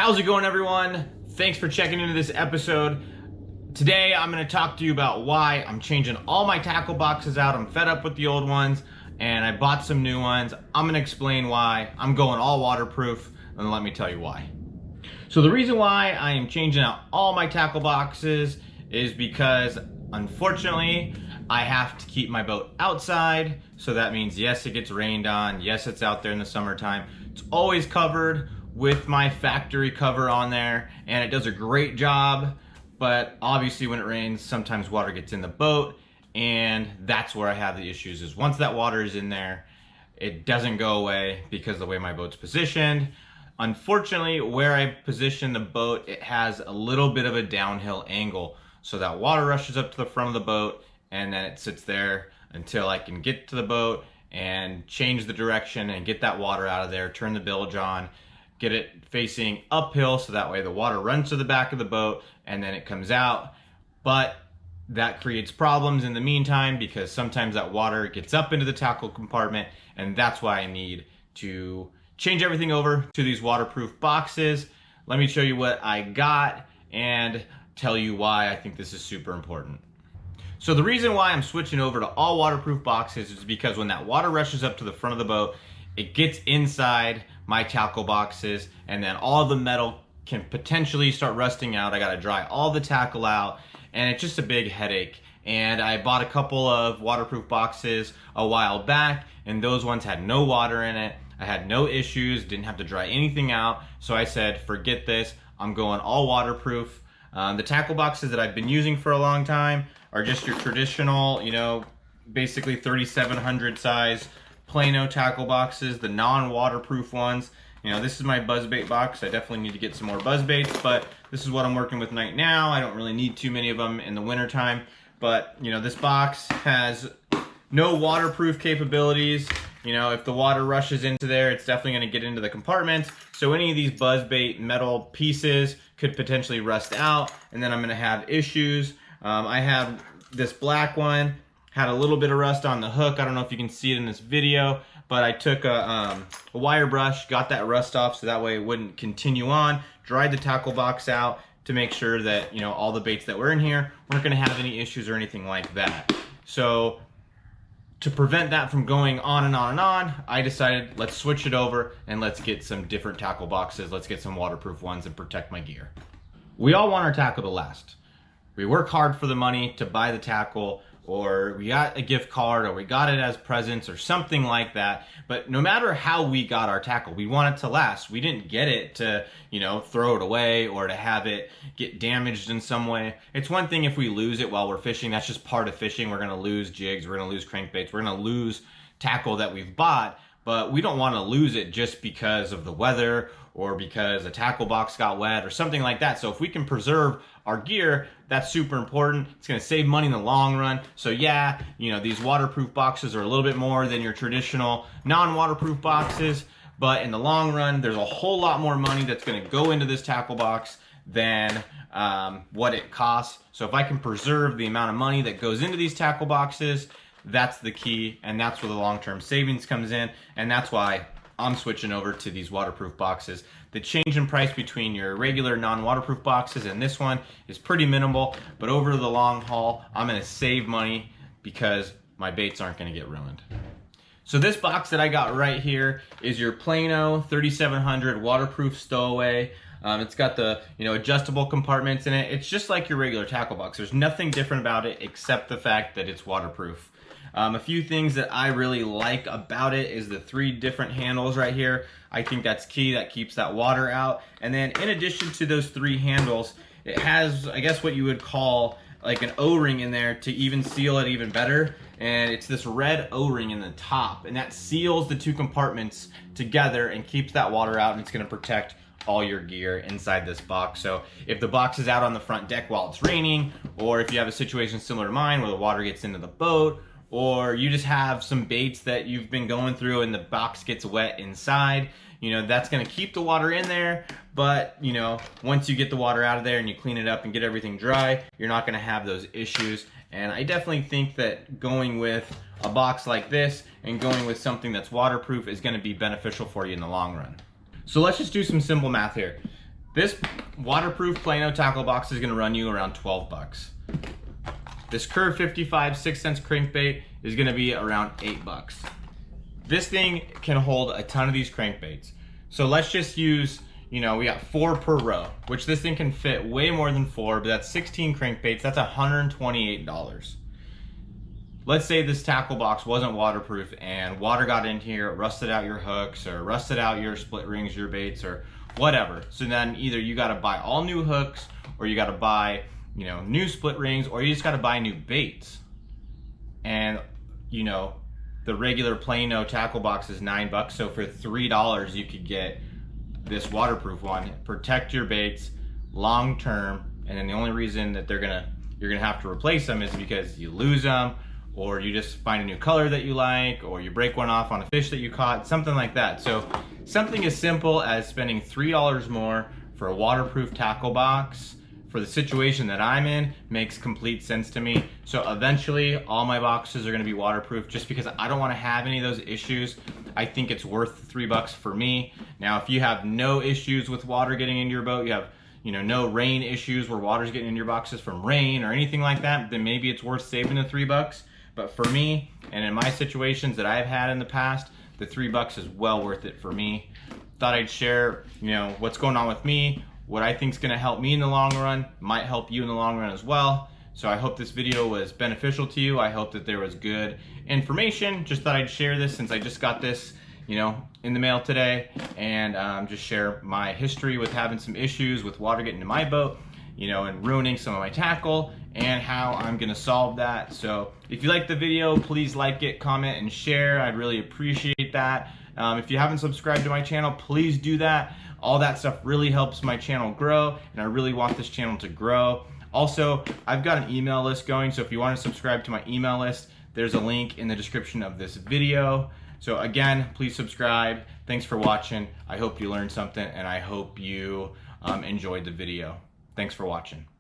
How's it going, everyone? Thanks for checking into this episode. Today I'm going to talk to you about why I'm changing all my tackle boxes out. I'm fed up with the old ones and I bought some new ones. I'm going to explain why I'm going all waterproof, and let me tell you why. So the reason why I am changing out all my tackle boxes is because unfortunately I have to keep my boat outside. So that means yes, it gets rained on, yes, it's out there in the summertime. It's always covered with my factory cover on there and it does a great job, but obviously when it rains sometimes water gets in the boat, and that's where I have the issues. Is once that water is in there, it doesn't go away because of the way my boat's positioned. Unfortunately, where I position the boat, it has a little bit of a downhill angle, so that water rushes up to the front of the boat and then it sits there until I can get to the boat and change the direction and get that water out of there, turn the bilge on, get it facing uphill so that way the water runs to the back of the boat and then it comes out. But that creates problems in the meantime because sometimes that water gets up into the tackle compartment, and that's why I need to change everything over to these waterproof boxes. Let me show you what I got and tell you why I think this is super important. So the reason why I'm switching over to all waterproof boxes is because when that water rushes up to the front of the boat, it gets inside my tackle boxes and then all the metal can potentially start rusting out. I gotta dry all the tackle out and it's just a big headache. And I bought a couple of waterproof boxes a while back and those ones had no water in it. I had no issues, didn't have to dry anything out. So I said, forget this, I'm going all waterproof. The tackle boxes that I've been using for a long time are just your traditional, basically 3700 size Plano tackle boxes, the non-waterproof ones. This is my buzzbait box. I definitely need to get some more buzzbaits, but this is what I'm working with right now. I don't really need too many of them in the winter time, but this box has no waterproof capabilities. If the water rushes into there, it's definitely going to get into the compartments. So any of these buzzbait metal pieces could potentially rust out, and then I'm going to have issues. I had this black one, had a little bit of rust on the hook. I don't know if you can see it in this video, but I took a wire brush, got that rust off so that way it wouldn't continue on, dried the tackle box out to make sure that all the baits that were in here weren't going to have any issues or anything like that. So to prevent that from going on and on and on, I decided let's switch it over and let's get some different tackle boxes. Let's get some waterproof ones and protect my gear. We all want our tackle to last. We work hard for the money to buy the tackle, or we got a gift card, or we got it as presents or something like that. But no matter how we got our tackle, we want it to last. We didn't get it to, throw it away or to have it get damaged in some way. It's one thing if we lose it while we're fishing. That's just part of fishing. We're going to lose jigs. We're going to lose crankbaits. We're going to lose tackle that we've bought. But we don't want to lose it just because of the weather or because a tackle box got wet or something like that. So if we can preserve our gear, that's super important. It's going to save money in the long run. So yeah, these waterproof boxes are a little bit more than your traditional non-waterproof boxes, but in the long run, there's a whole lot more money that's going to go into this tackle box than what it costs. So if I can preserve the amount of money that goes into these tackle boxes, that's the key, and that's where the long-term savings comes in, and that's why I'm switching over to these waterproof boxes. The change in price between your regular non-waterproof boxes and this one is pretty minimal, but over the long haul, I'm gonna save money because my baits aren't gonna get ruined. So this box that I got right here is your Plano 3700 waterproof stowaway. It's got the adjustable compartments in it. It's just like your regular tackle box. There's nothing different about it except the fact that it's waterproof. A few things that I really like about it is the 3 different handles right here. I think that's key. That keeps that water out. And then in addition to those 3 handles, it has, I guess, what you would call like an O-ring in there to even seal it even better. And it's this red O-ring in the top, and that seals the 2 compartments together and keeps that water out, and it's going to protect all your gear inside this box. So if the box is out on the front deck while it's raining, or if you have a situation similar to mine where the water gets into the boat, or you just have some baits that you've been going through and the box gets wet inside, that's going to keep the water in there. But, once you get the water out of there and you clean it up and get everything dry, you're not going to have those issues. And I definitely think that going with a box like this and going with something that's waterproof is going to be beneficial for you in the long run. So let's just do some simple math here. This waterproof Plano tackle box is gonna run you around 12 bucks. This Curve 55 6-cents crankbait is gonna be around 8 bucks. This thing can hold a ton of these crankbaits. So let's just use, we got 4 per row, which this thing can fit way more than 4, but that's 16 crankbaits, that's $128. Let's say this tackle box wasn't waterproof and water got in here, rusted out your hooks or rusted out your split rings, your baits or whatever. So then either you gotta buy all new hooks or you gotta buy, new split rings, or you just gotta buy new baits. And, the regular Plano tackle box is 9 bucks, so for $3 you could get this waterproof one. Protect your baits long term, and then the only reason that you're gonna have to replace them is because you lose them, or you just find a new color that you like, or you break one off on a fish that you caught, something like that. So something as simple as spending $3 more for a waterproof tackle box for the situation that I'm in makes complete sense to me. So eventually all my boxes are gonna be waterproof just because I don't wanna have any of those issues. I think it's worth $3 for me. Now, if you have no issues with water getting into your boat, you have no rain issues where water's getting in your boxes from rain or anything like that, then maybe it's worth saving the $3. But for me, and in my situations that I've had in the past, the $3 is well worth it for me. Thought I'd share, what's going on with me, what I think is gonna help me in the long run, might help you in the long run as well. So I hope this video was beneficial to you. I hope that there was good information. Just thought I'd share this since I just got this, in the mail today, and just share my history with having some issues with water getting into my boat, and ruining some of my tackle, and how I'm gonna solve that. So if you like the video, please like it, comment, and share. I'd really appreciate that. If you haven't subscribed to my channel, please do that. All that stuff really helps my channel grow, and I really want this channel to grow. Also, I've got an email list going, so if you want to subscribe to my email list, there's a link in the description of this video. So again, please subscribe. Thanks for watching. I hope you learned something, and I hope you enjoyed the video. Thanks for watching.